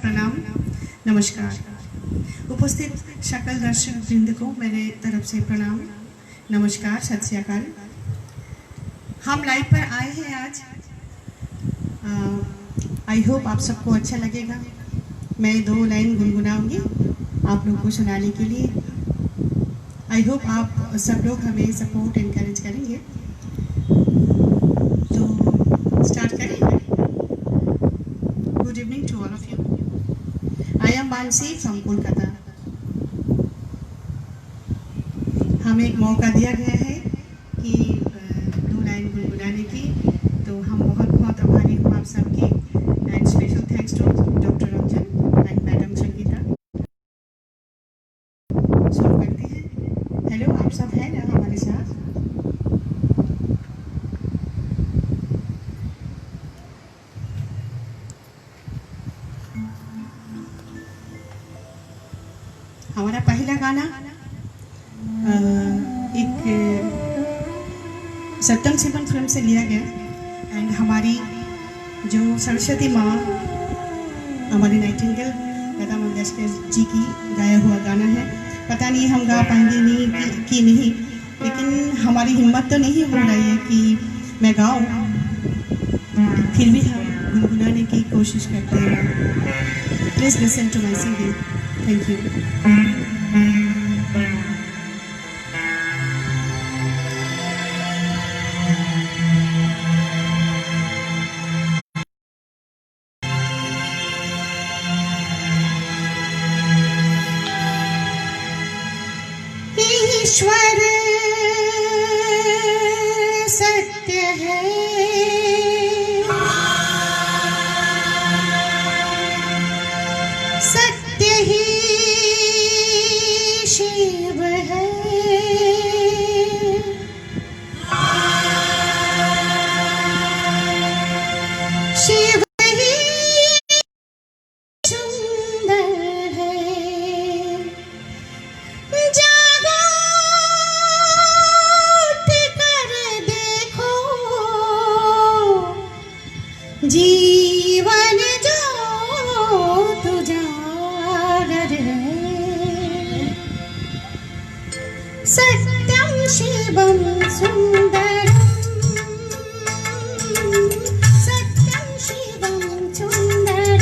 प्रणाम, नमस्कार। उपस्थित सकल दर्शक वृंद को मेरे तरफ से प्रणाम, नमस्कार, सत श्री अकाल। हम लाइव पर आए हैं आज। आई होप आप सबको अच्छा लगेगा। मैं 2 लाइन गुनगुनाऊंगी आप लोग को सुनाने के लिए। आई होप आप सब लोग हमें सपोर्ट एनकरेज करेंगे। तो स्टार्ट करें। Good evening to all of you. I am Mansi from Kolkata. हमें एक मौका दिया गया है कि 2 लाइन गुनगुनाने की, तो हम बहुत बहुत आभारी हूँ आप सबके। And special thanks to doctor Ranjan and madam Sangeeta. शुरू करते हैं। हेलो, आप सब हैं ना हमारे साथ? हमारा पहला गाना एक सत्यम शिवम फिल्म से लिया गया। एंड हमारी जो सरस्वती माँ, हमारी नाइटिंगेल लता मंगेशकर जी की गाया हुआ गाना है। पता नहीं हम गा पाएंगे नहीं कि नहीं, लेकिन हमारी हिम्मत तो नहीं हो रही है कि मैं गाऊँ, फिर भी हम गुनगुनाने की कोशिश करते हैं। Please listen to my singing. Thank you. ईश्वर सत्य है, सत्य ही शिव है। शिव ही सुंदर है। जागो जीवन जो तुजागर है। सत्यम शिवम सुंदरम, सत्यम शिवम सुंदरम,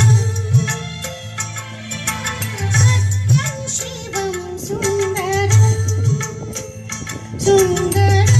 सत्यम शिवम सुंदरम, सुंदरम।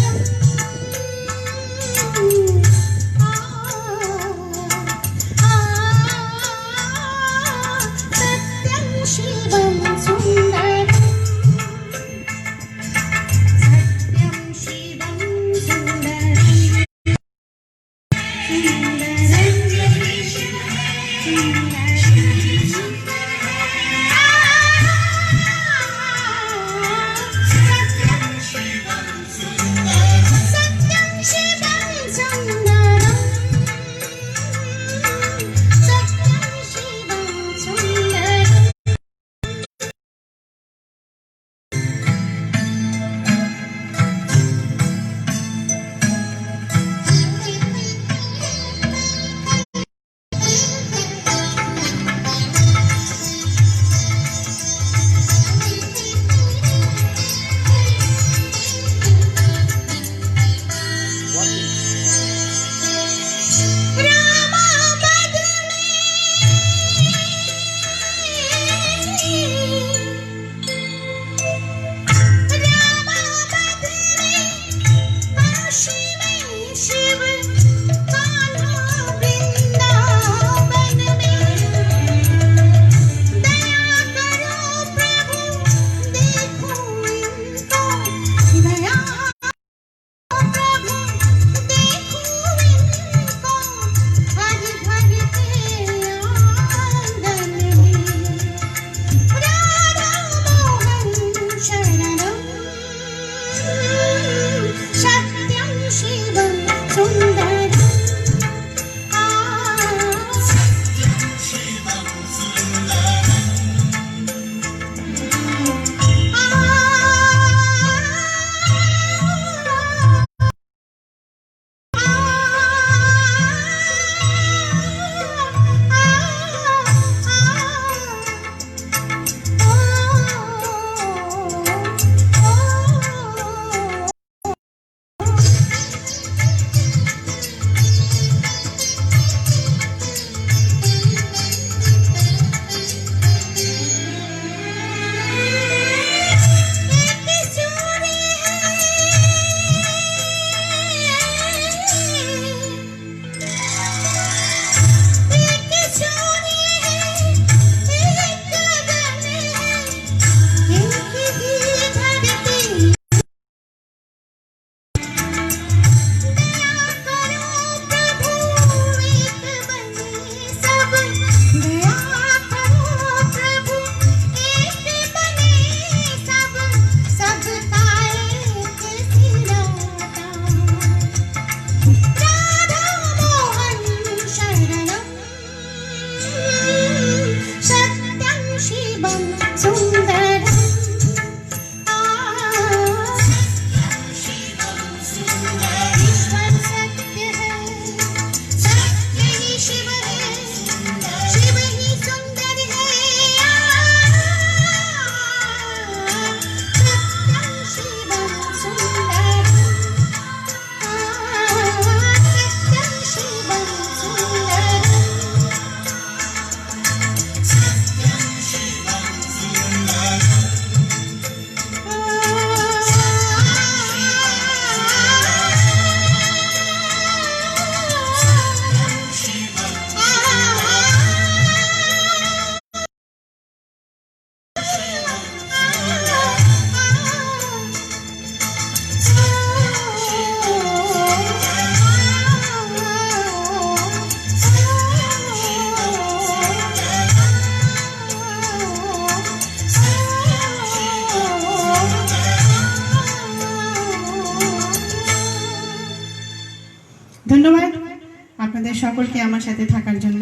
সকলকে আমার সাথে থাকার জন্য।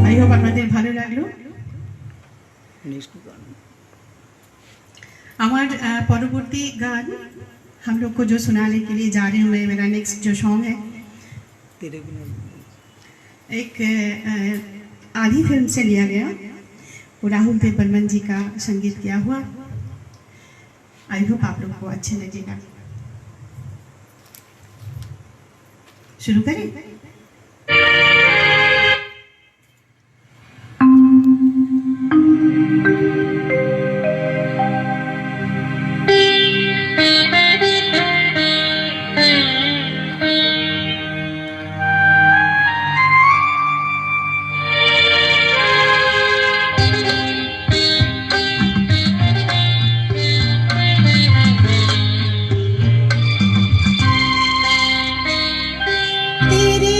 আই হোপ আপনাদের ভালো লাগলো। हमार परवर्ती गान हम लोग को जो सुनाने के लिए जा रही हूँ मैं, मेरा नेक्स्ट जो सॉन्ग है एक आधी फिल्म से लिया गया, वो राहुल देव बर्मन जी का संगीत किया हुआ। आई होप आप लोग को अच्छे लगेगा। शुरू करें। तेरे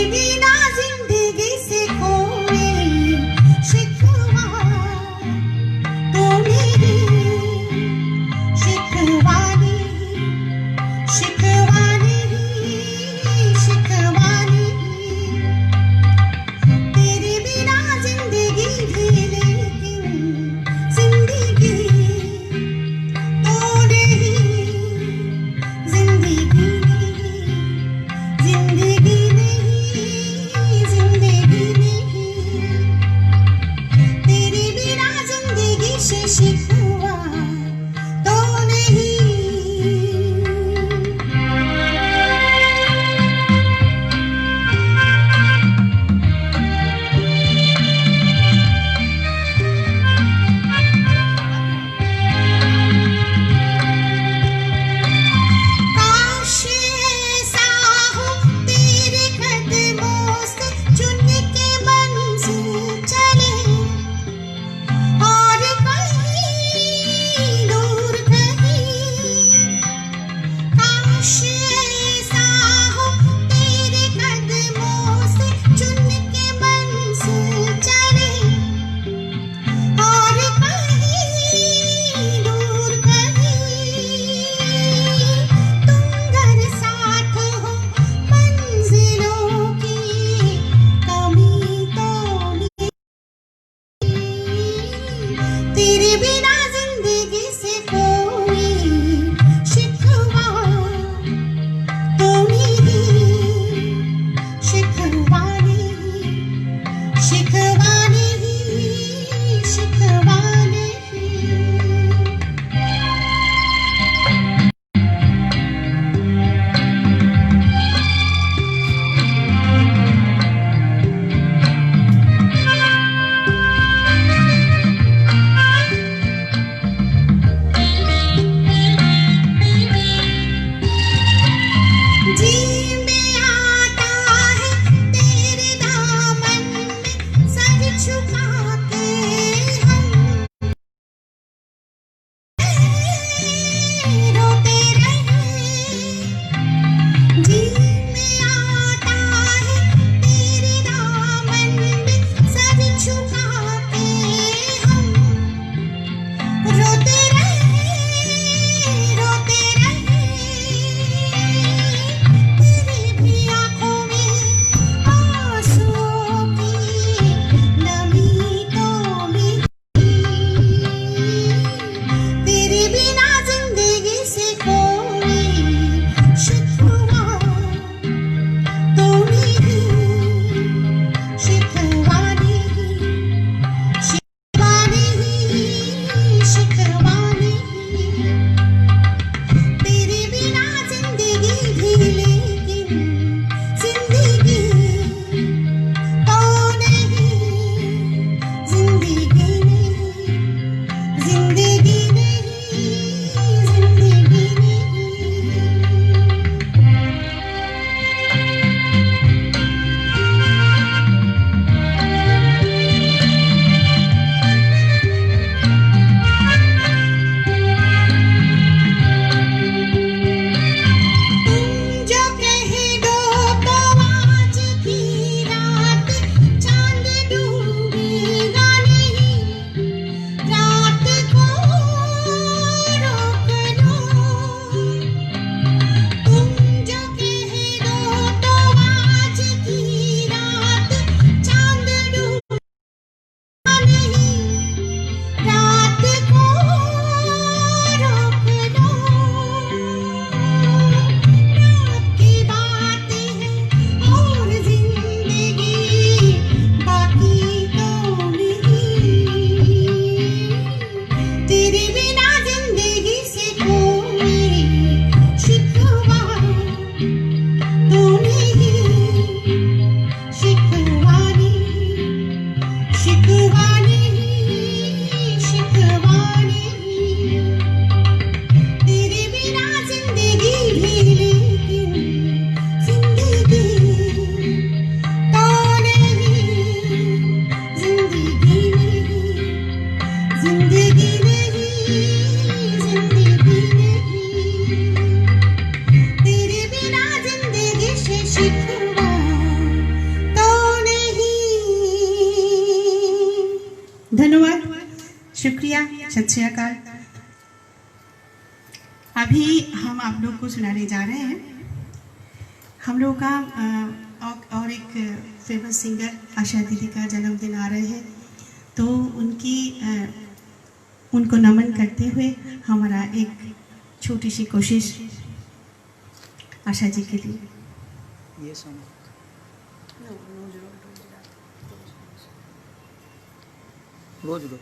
शुक्रिया, सत श्री अकाल। अभी हम आप लोग को सुनाने जा रहे हैं हम लोग का और एक फेमस सिंगर आशा दीदी का जन्मदिन आ रहे हैं, तो उनको नमन करते हुए हमारा एक छोटी सी कोशिश आशा जी के लिए। ये सॉन्ग रोज रोज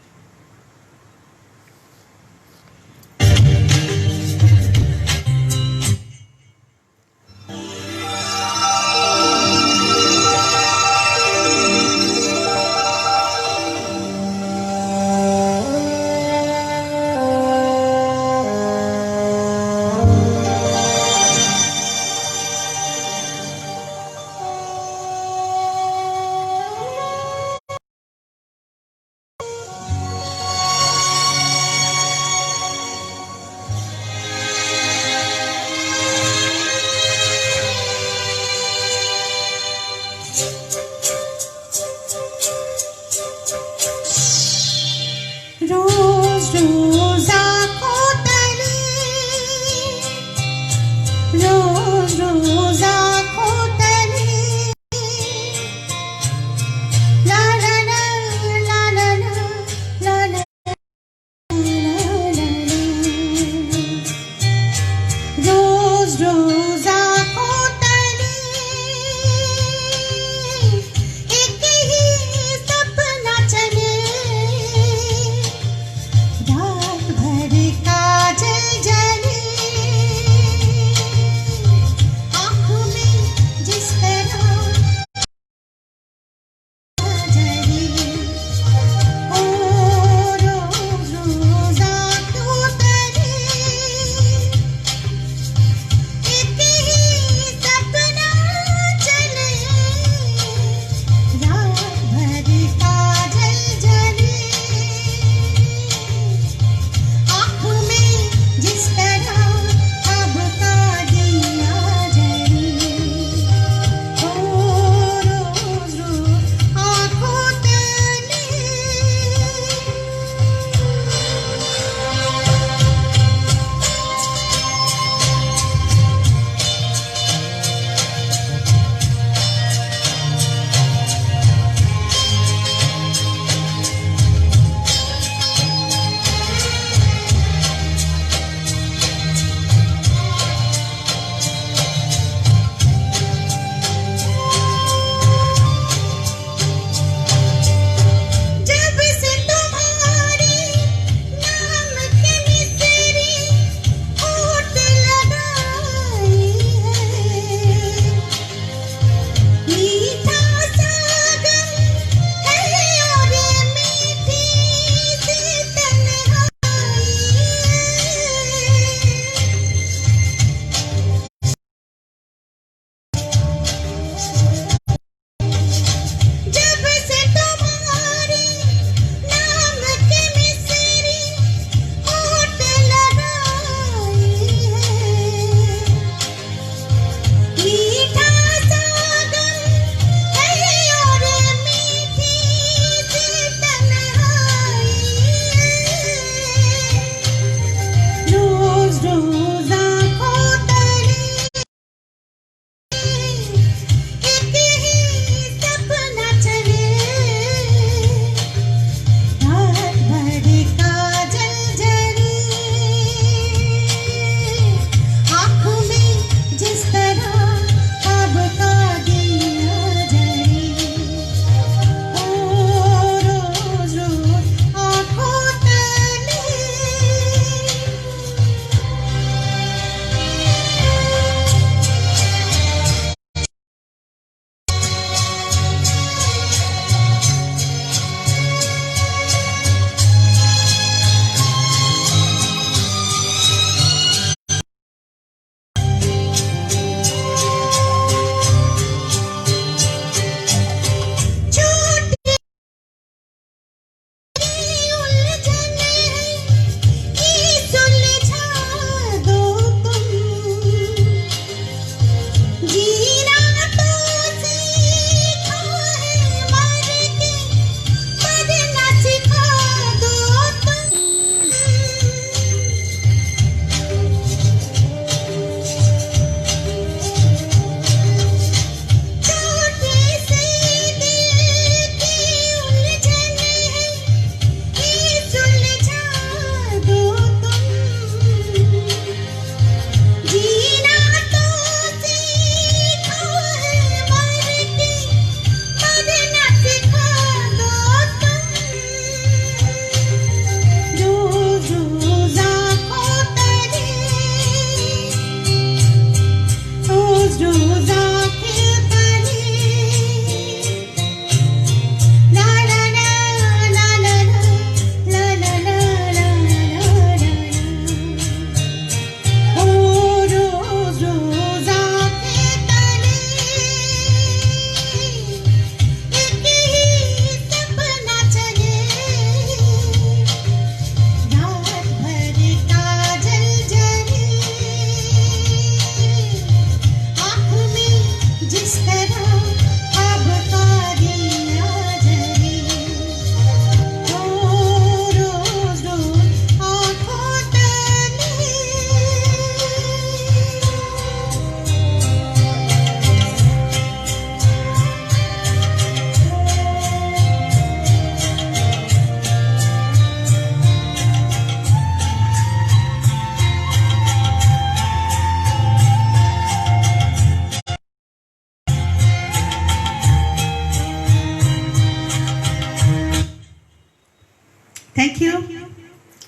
थैंक यू,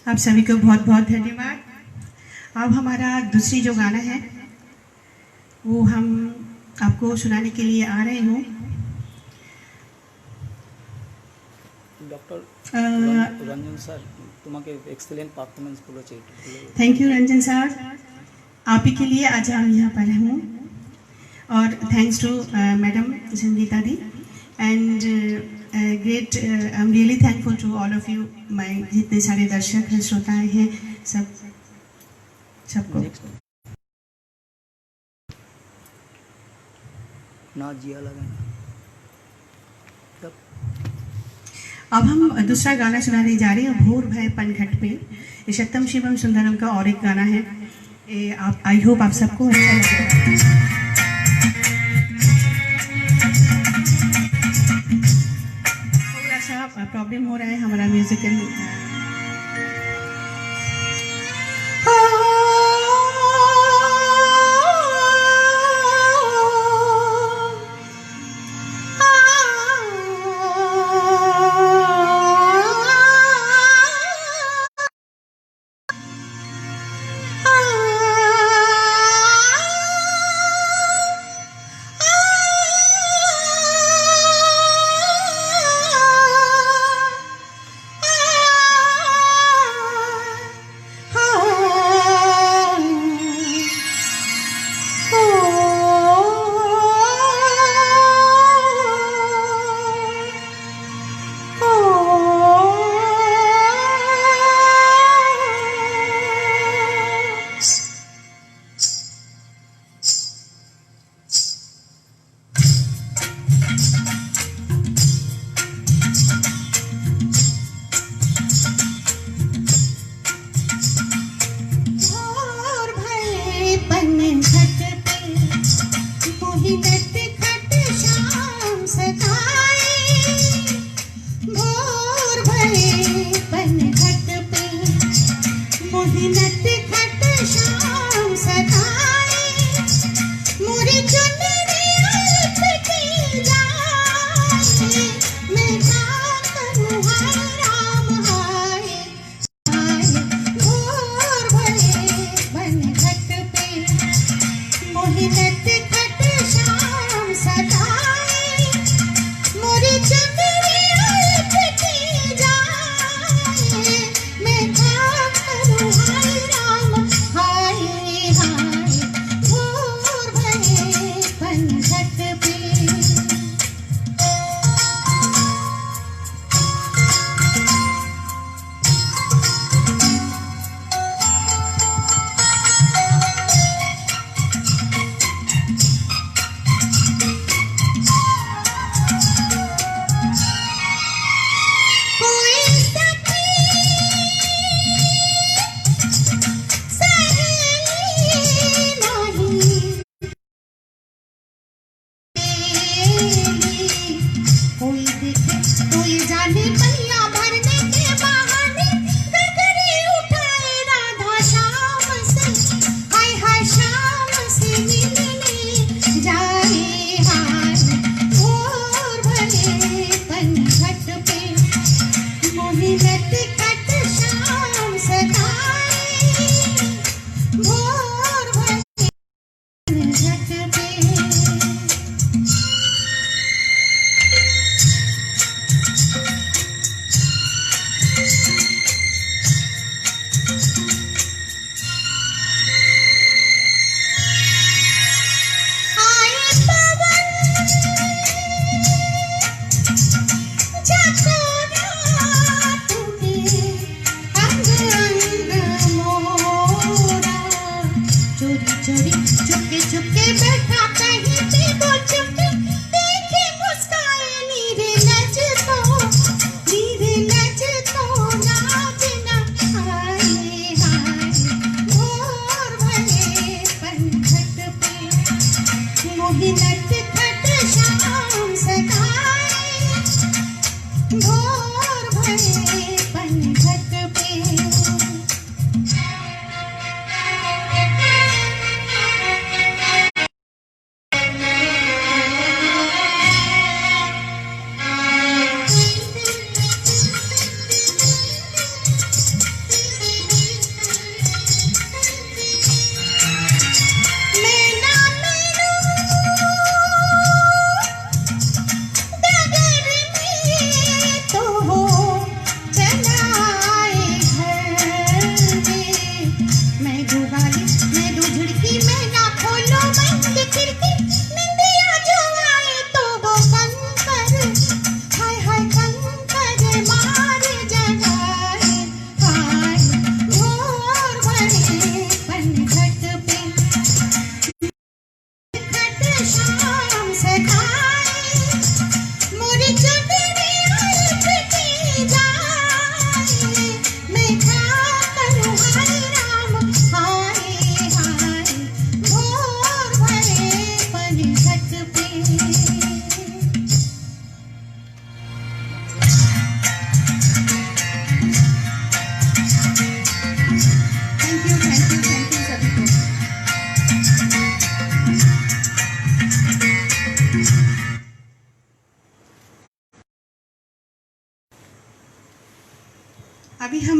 आप सभी को बहुत बहुत धन्यवाद। अब हमारा दूसरी जो गाना है वो हम आपको सुनाने के लिए आ रहे हूँ। ডক্টর রঞ্জন স্যার তোমাকে এক্সেলেंट পারফরমেন্স বলেছে। थैंक यू रंजन सर, आप ही के लिए आज हम यहाँ पर हूँ। और thanks to madam Sangeeta di and great, I am really thankful to all of you, my जितने सारे दर्शक हैं, श्रोताएं हैं, सबको। ना जिया लगा तब अब हम दूसरा गाना सुनाने जा रहे हैं, भोर भय पनघट पे। ये सत्यम शिवम सुंदरम का और एक गाना है। आप आई होप आप सबको अच्छा लगेगा। थोड़ा सा प्रॉब्लम हो रहा है हमारा म्यूजिकल। अभी हम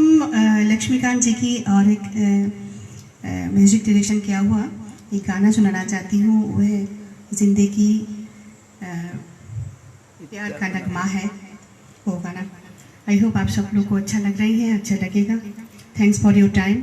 लक्ष्मीकांत जी की और एक म्यूजिक डायरेक्शन किया हुआ एक गाना सुनाना चाहती हूँ। वह जिंदगी प्यार का नगमा है, वो गाना। आई होप आप सब लोग को अच्छा लग रही है, अच्छा लगेगा। Thanks for your time.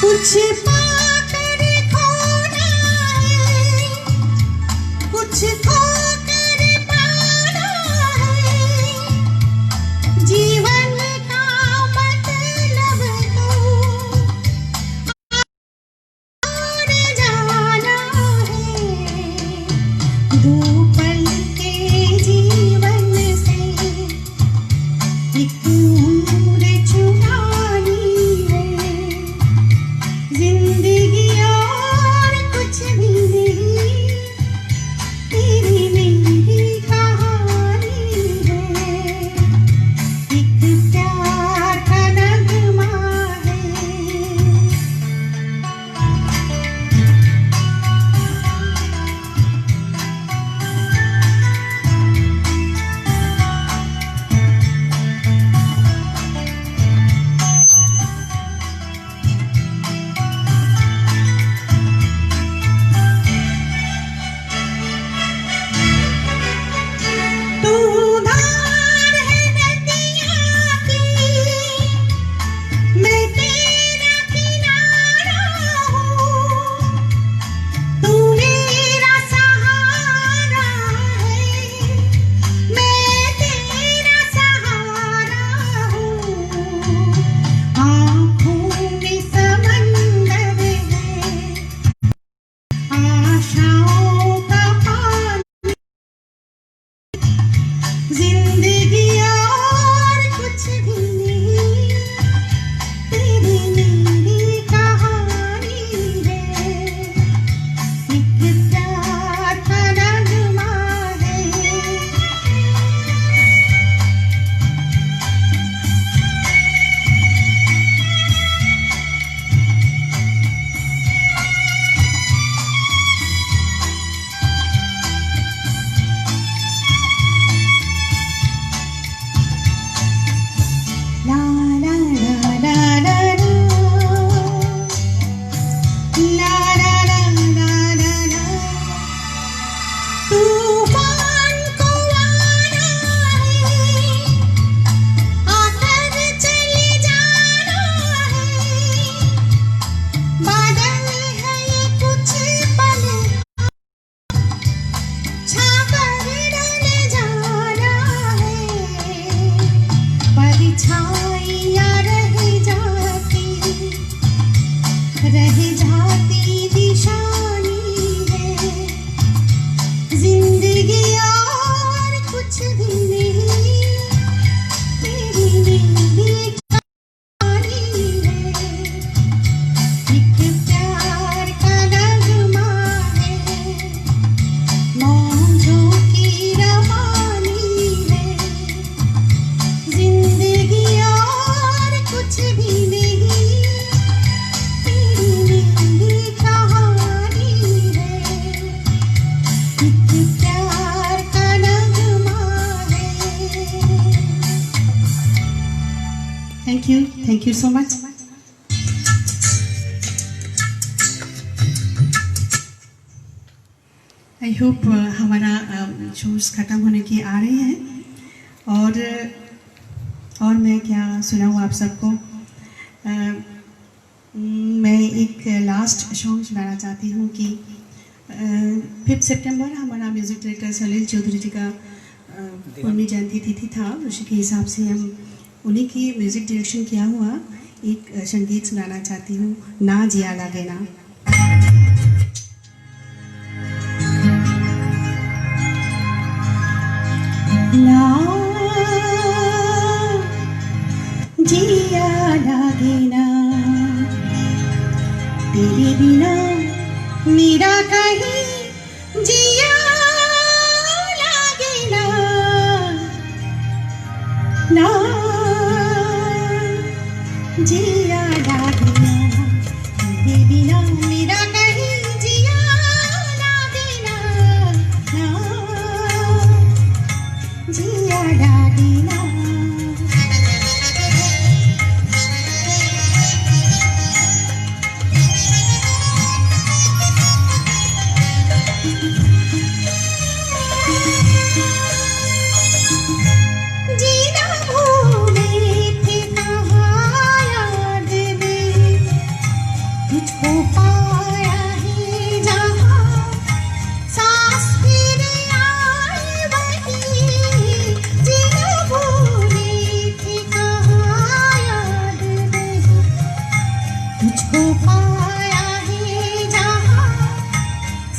कुछ पाकर खोना है, कुछ खोकर पाना है, जीवन का मतलब तो और जाना है। दो पल के जीवन से एक उम्र चुरानी है। जिंदगी और कुछ भी नहीं, तेरी मेरी कहानी है। एक प्यार का नगमा है। तू धार है नदिया की, मैं तेरा किनारा हूँ। तू मेरा सहारा है, मैं तेरा सहारा हूँ। आँखों में समंदर है, आशाओं का पानी। जिंदगी और कुछ भी नहीं, तेरी मेरी कहानी है। एक प्यार का नगमा है। ला ला ला ला ला ला, ला ला ला ला ला ला, thank you so much. I hope हमारा शोज ख़त्म होने के आ रहे हैं और मैं क्या सुनाऊँ आप सबको। मैं एक लास्ट सॉन्ग सुनाना चाहती हूँ कि 5 सितंबर हमारा म्यूज़िक डायरेक्टर सलील चौधरी जी का उन्हीं जयंती तिथि था। उसी के हिसाब से हम उन्हीं की म्यूज़िक डायरेक्शन किया हुआ एक संगीत सुनाना चाहती हूँ, ना जिया लागे ना। ना जिया लागे ना तेरे बिना मेरा कहीं जिया लागे ना, ना जिया लागे ना तेरे बिना मेरा कहीं जिया लागे ना, ना जिया लागे ना। जीना भूले थे कहाँ याद में, तुझको पाया है जहाँ सांस फिर आए वहीं। जीना भूले थे कहाँ याद में, तुझको पाया है जहाँ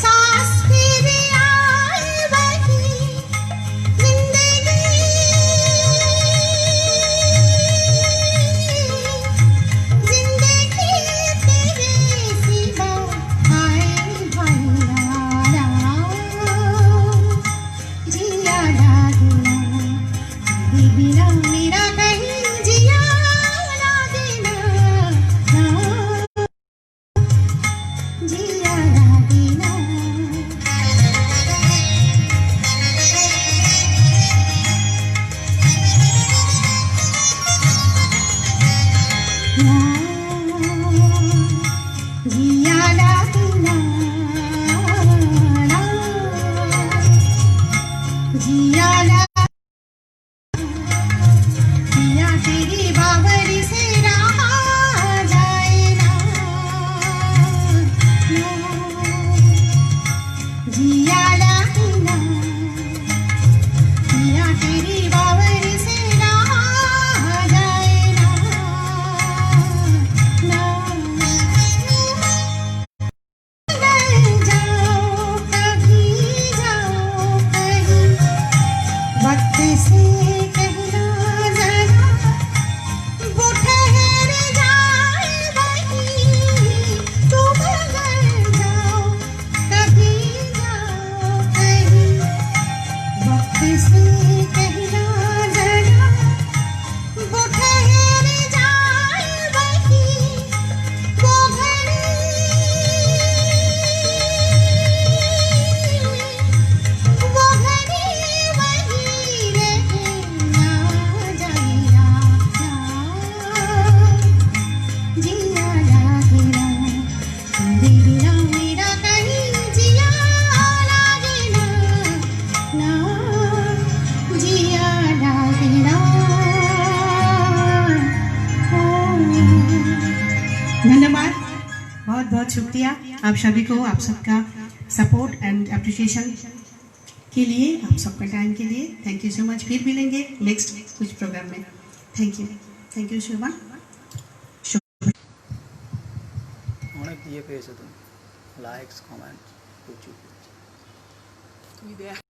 सांस फिर आए वहीं। बिना मेरा कहीं जिया लागे ना, ना जिया लागे ना। जिया लागे ना, ना जिया लागे। जिया तेरी बावरी से रहा जाए ना, ना जिया लागे ना। जिया तेरी बावरी से रहा जाए ना, ना जाओ कभी जाओ कहीं, वक्त से कहना जरा वो ठहर जाए वहीं। तुम अगर जाओ कभी जाओ कहीं, वक्त से कहना जरा वो ठहर जाए वहीं। वो घड़ी वहीं रहे ना जाइया ना, जिया लागे ना तेरे बिना मेरा कहीं जिया लागे ना, ना जिया लागे ना। धन्यवाद, बहुत बहुत शुक्रिया आप सभी को, आप सबका सपोर्ट एंड अप्रिशिएशन के लिए, आप सबका टाइम के लिए। Thank you so much. फिर मिलेंगे नेक्स्ट कुछ प्रोग्राम में। थैंक यू शोभा। অনেক ইয়ে পেয়েছো তুমি, লাইকস কমেন্ট প্রচুর।